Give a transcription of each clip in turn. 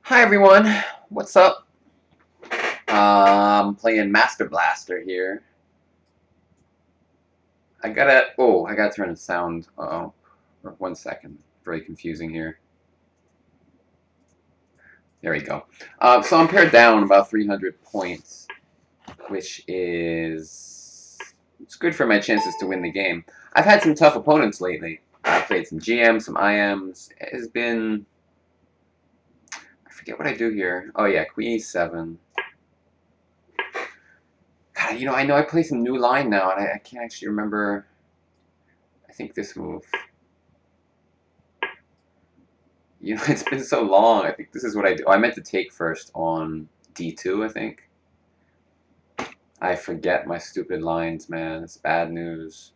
Hi everyone, what's up? I'm playing Master Blaster here. I gotta turn the sound. Uh-oh. 1 second. Very confusing here. There we go. So I'm paired down about 300 points, which is it's good for my chances to win the game. I've had some tough opponents lately. I played some GMs, some IMs. It has been I forget what I do here. Oh yeah, Queen E7. God, I know I play some new line now, and I can't actually remember. I think this move. It's been so long. I think this is what I do. Oh, I meant to take first on D2, I think. I forget my stupid lines, man. It's bad news.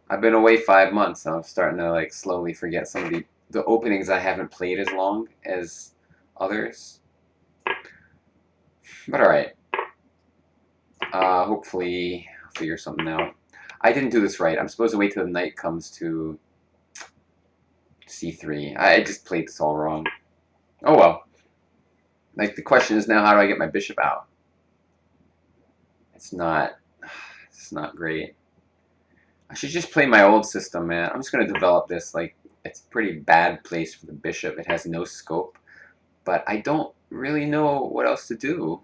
I've been away 5 months, and I'm starting to like slowly forget some of the openings I haven't played as long as others. But alright. Hopefully I'll figure something out. I didn't do this right. I'm supposed to wait till the knight comes to C3. I just played this all wrong. Oh well. Like the question is now, how do I get my bishop out? It's not it's not great. I should just play my old system, man. I'm just gonna develop this. Like, it's a pretty bad place for the bishop. It has no scope, but I don't really know what else to do.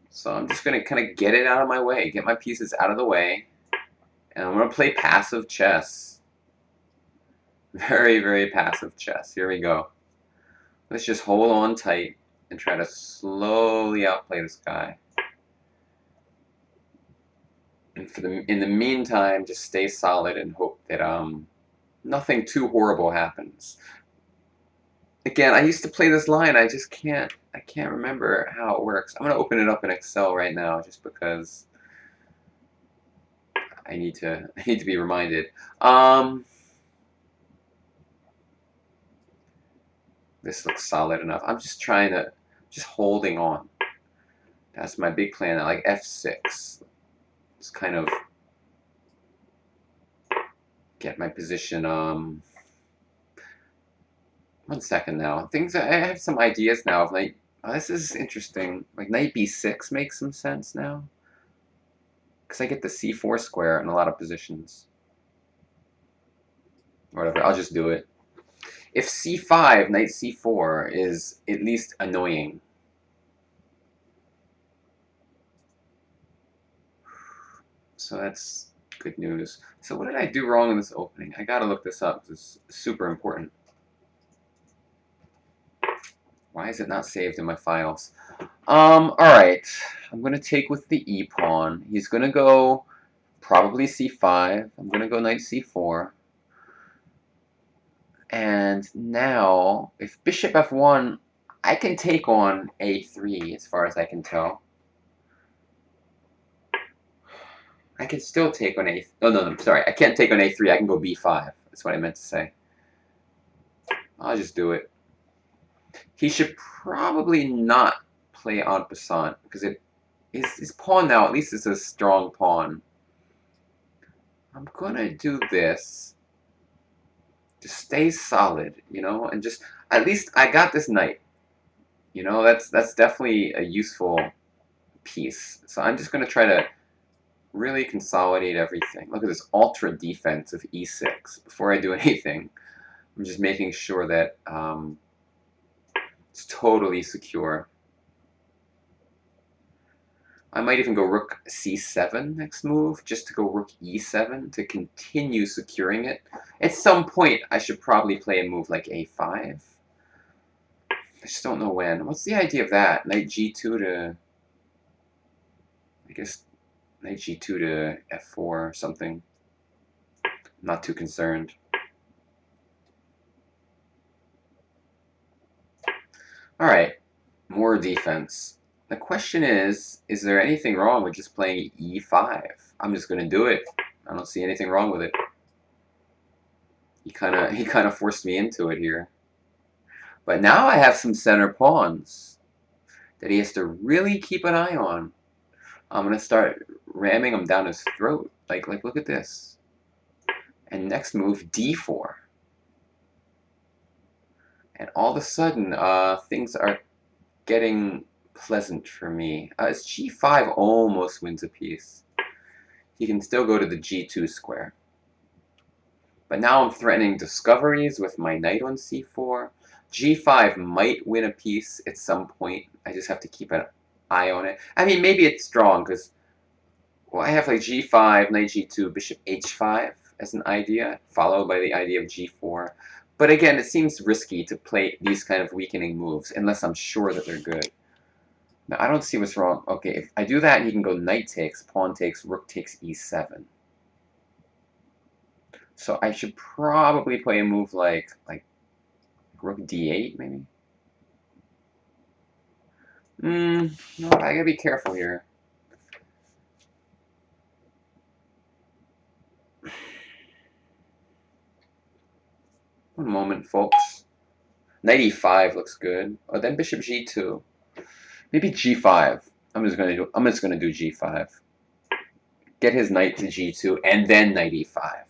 So I'm just gonna kind of get it out of my way, get my pieces out of the way, and I'm gonna play passive chess. Very, very passive chess. Here we go. Let's just hold on tight and try to slowly outplay this guy. And in the meantime, just stay solid and hope that nothing too horrible happens. Again, I used to play this line. I can't remember how it works. I'm gonna open it up in Excel right now just because I need to be reminded. This looks solid enough. I'm just trying to just holding on. That's my big plan. I like F6. Just kind of get my position. 1 second now. I have some ideas now of like, oh, this is interesting. Like knight B6 makes some sense now. Because I get the C4 square in a lot of positions. Whatever, I'll just do it. If C5, knight C4 is at least annoying. So that's good news. So what did I do wrong in this opening? I gotta look this up. This is super important. Why is it not saved in my files? Alright. I'm gonna take with the E pawn. He's gonna go probably C5. I'm gonna go knight C4. And now, if bishop F1, I can take on A3 as far as I can tell. I can still take on A. Oh no, sorry, I can't take on A3. I can go B5. That's what I meant to say. I'll just do it. He should probably not play en passant because his pawn now at least is a strong pawn. I'm gonna do this. Just stay solid, and just at least I got this knight. That's definitely a useful piece. So I'm just gonna try to really consolidate everything. Look at this ultra defense of E6. Before I do anything, I'm just making sure that it's totally secure. I might even go rook C7 next move, just to go rook E7 to continue securing it. At some point, I should probably play a move like A5. I just don't know when. What's the idea of that? Knight G2 to... I guess Knight G2 to F4 or something. I'm not too concerned. Alright, more defense. The question is there anything wrong with just playing E5? I'm just going to do it. I don't see anything wrong with it. He kind of forced me into it here. But now I have some center pawns that he has to really keep an eye on. I'm going to start ramming him down his throat. Like look at this. And next move, D4. And all of a sudden, things are getting pleasant for me. His g5 almost wins a piece. He can still go to the g2 square. But now I'm threatening discoveries with my knight on c4. g5 might win a piece at some point. I just have to keep an eye on it. I mean, maybe it's strong, because well, I have like g5, knight g2, bishop h5 as an idea, followed by the idea of g4. But again, it seems risky to play these kind of weakening moves, unless I'm sure that they're good. Now, I don't see what's wrong. Okay, if I do that, he can go knight takes, pawn takes, rook takes e7. So I should probably play a move like rook d8, maybe? No, I gotta be careful here. One moment, folks. Knight e5 looks good. Oh, then bishop g2. Maybe g5. I'm just gonna do g5. Get his knight to g2 and then knight e5.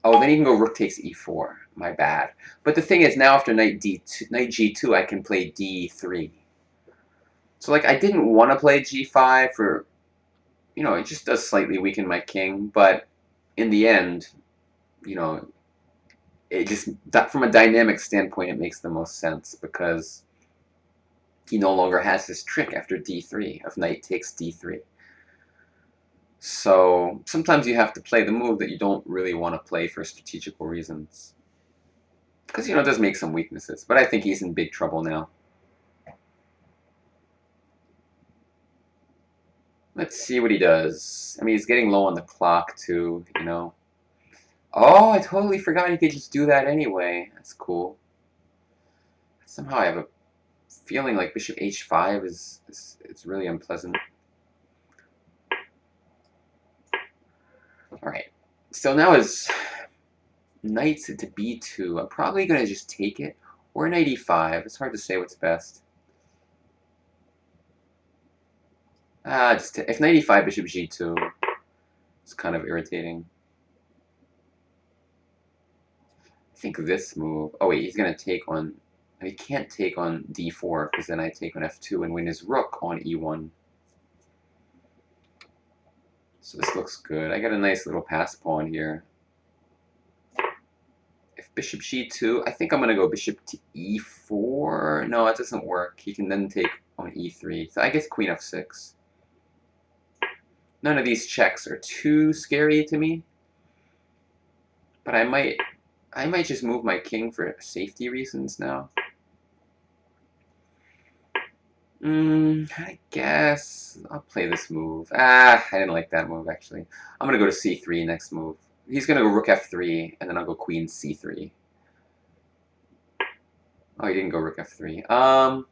Oh, then he can go rook takes e4. My bad. But the thing is, now after knight g2, I can play d3. So like, I didn't want to play g5 for, it just does slightly weaken my king. But in the end, you know, it just, from a dynamic standpoint, it makes the most sense, because he no longer has this trick after d3 of knight takes d3. So sometimes you have to play the move that you don't really want to play for strategical reasons. Because, it does make some weaknesses. But I think he's in big trouble now. Let's see what he does. I mean, he's getting low on the clock, too, Oh, I totally forgot he could just do that anyway. That's cool. Somehow I have a feeling like bishop h5 is really unpleasant. Alright. So now his knight's to b2. I'm probably going to just take it. Or knight e5. It's hard to say what's best. If knight e5, bishop g2. It's kind of irritating. I think this move... Oh wait, he's going to take on... He can't take on d4, because then I take on f2 and win his rook on e1. So this looks good. I got a nice little pass pawn here. If bishop g2, I think I'm going to go bishop to e4. No, it doesn't work. He can then take on e3. So I guess queen f6. None of these checks are too scary to me. But I might just move my king for safety reasons now. I guess I'll play this move. I didn't like that move, actually. I'm going to go to c3 next move. He's going to go rook f3, and then I'll go queen c3. Oh, he didn't go rook f3.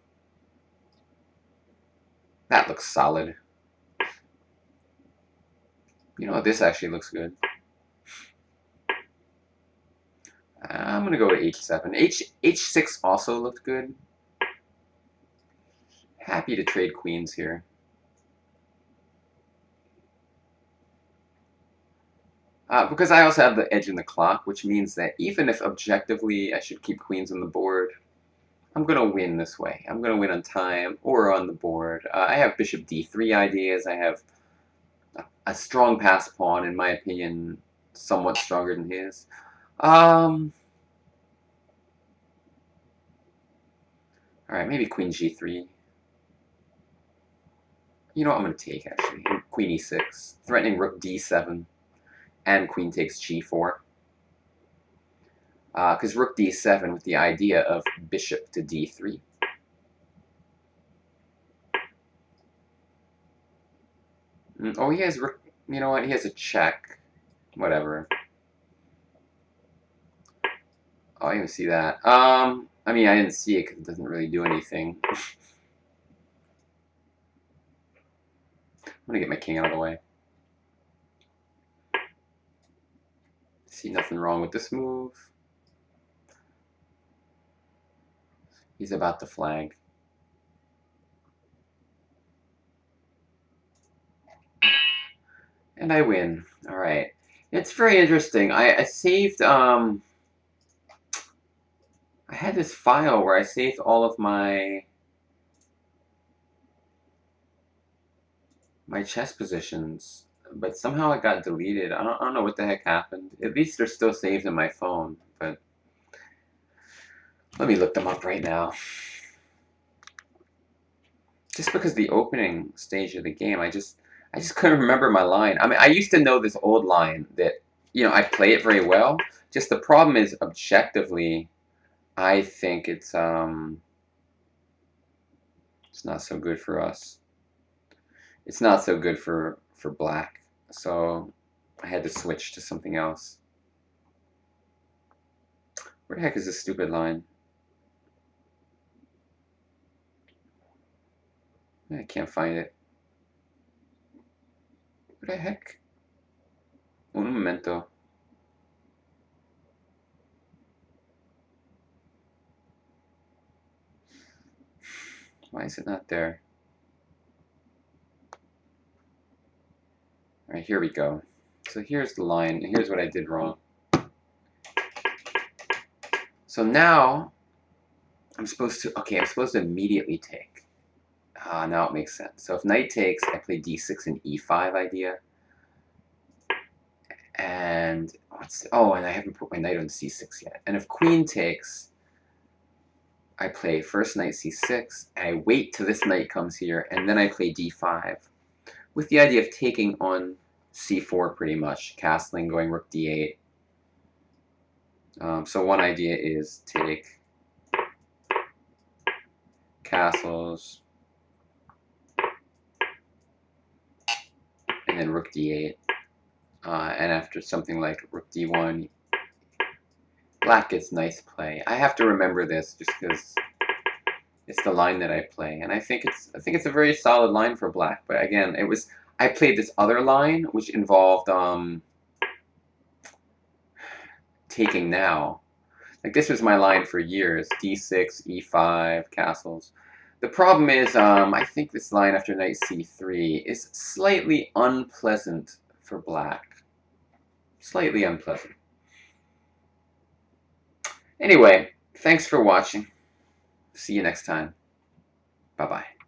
That looks solid. You know what? This actually looks good. I'm going to go to h7. h6 also looked good. Happy to trade queens here. Because I also have the edge in the clock, which means that even if objectively I should keep queens on the board, I'm going to win this way. I'm going to win on time or on the board. I have bishop d3 ideas. I have a strong pass pawn, in my opinion, somewhat stronger than his. Alright, maybe queen g3. You know what I'm going to take, actually. Queen e6. Threatening rook d7. And queen takes g4. Because rook d7 with the idea of bishop to d3. Oh, he has rook. You know what? He has a check. Whatever. Oh, I didn't see that. I mean, I didn't see it because it doesn't really do anything. I'm gonna get my king out of the way. See nothing wrong with this move. He's about to flag. And I win. Alright. It's very interesting. I saved, I had this file where I saved all of my chess positions, but somehow it got deleted. I don't know what the heck happened. At least they're still saved in my phone, but let me look them up right now. Just because the opening stage of the game, I just couldn't remember my line. I mean, I used to know this old line that, you know, I play it very well. Just the problem is, objectively, I think it's not so good for us. It's not so good for black. So I had to switch to something else. Where the heck is this stupid line? I can't find it. What the heck? Un momento. Why is it not there? Alright, here we go. So here's the line. Here's what I did wrong. So now I'm supposed to immediately take. Now it makes sense. So if knight takes, I play d6 and e5 idea. And and I haven't put my knight on c6 yet. And if queen takes, I play first knight c6, and I wait till this knight comes here, and then I play d5, with the idea of taking on c4 pretty much, castling, going rook d8. So one idea is take, castles, and then rook d8. And after something like rook d1, black gets nice play. I have to remember this just because it's the line that I play, and I think it's a very solid line for black. But again, I played this other line which involved taking now. Like, this was my line for years: d6, e5, castles. The problem is, I think this line after knight c3 is slightly unpleasant for black. Slightly unpleasant. Anyway, thanks for watching. See you next time. Bye-bye.